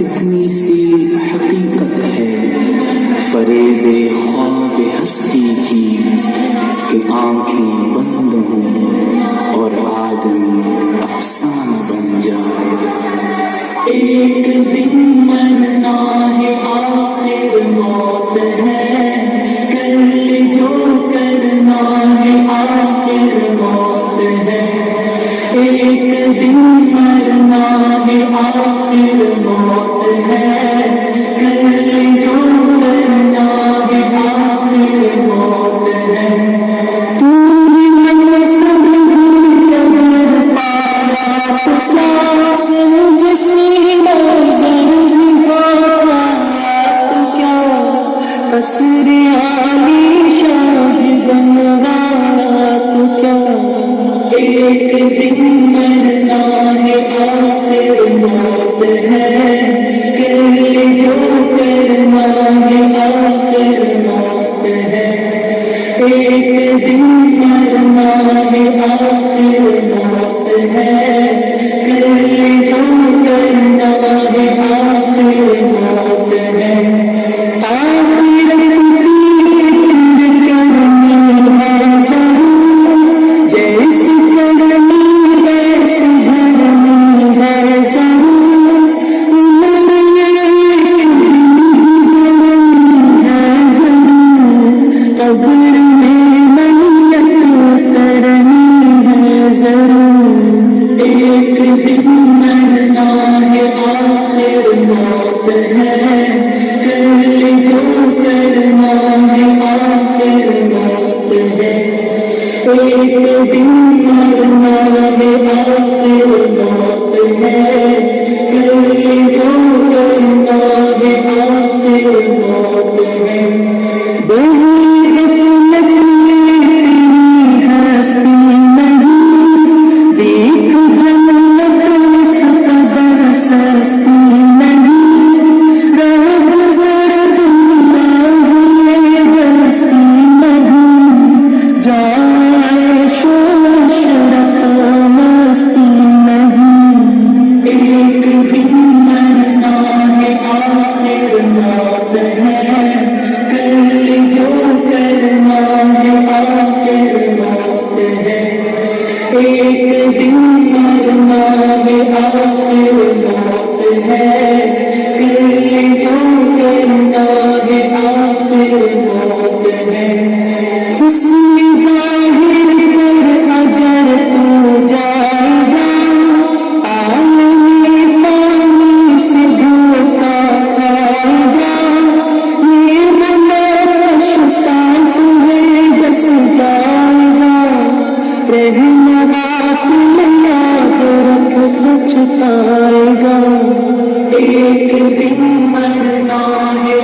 اتنی سی حقیقت ہے فریب خواب ہستی کی کہ آنکھیں بند ہوں اور آدمی افسانہ بن جائے. ایک دن مرنا ہے آخر موت ہے, کل جو کرنا ہے آخر موت ہے. ایک دن مرنا ہے آخر موت ہے, کل جو کرنا ہے آخر موت ہے. تو نے سب قدر پایا تو کیا جسی نظر دکھایا تو کیا قصر عالی شاہ بنوایا تو کیا. ایک دن مرنا ہے آخر موت ہے, کل جو کرنا ہے آخر موت ہے. ایک دن مرنا ہے آخر موت ہے, کل جو کرنا ہے آخر موت ہے. آخرت کی کرنی ہے ضرور, جیسے کرنی ویسے بھرنی ہے ضرور. عمر ایک دن گزرنی ہے ضرور, قبر میں منت کرنی ہے ضرور. ایک دن مرنا ہے آخر موت ہے, کل جو کرنا ہے آخر موت ہے. ایک دن مرنا ہے آخر موت ہے, کل جو کرنا ہے آخر موت ہے. بڑی غفلت میں تیری ہستی نہیں, دیکھ جنت اس قدر سستی نہیں. رب ذرا دنیا ہوئے بستی نہیں, جائے شوش رکھا مستی نہیں. ایک دن مرنا ہے آخر موت ہے, کل جو کرنا ہے آخر موت ہے. ایک دن مرنا ہے آخر موت ہے, کل جو کرنا ہے آخر موت ہے. حسن ظاہر پر اگر تو جائے گا, عالم فانی سے دھوکا کھائے گا. یہ بناش صاف ہے بس جائے گا, رہنا غافل یاد رکھ پچھتائے گا. ایک دن مرنا ہے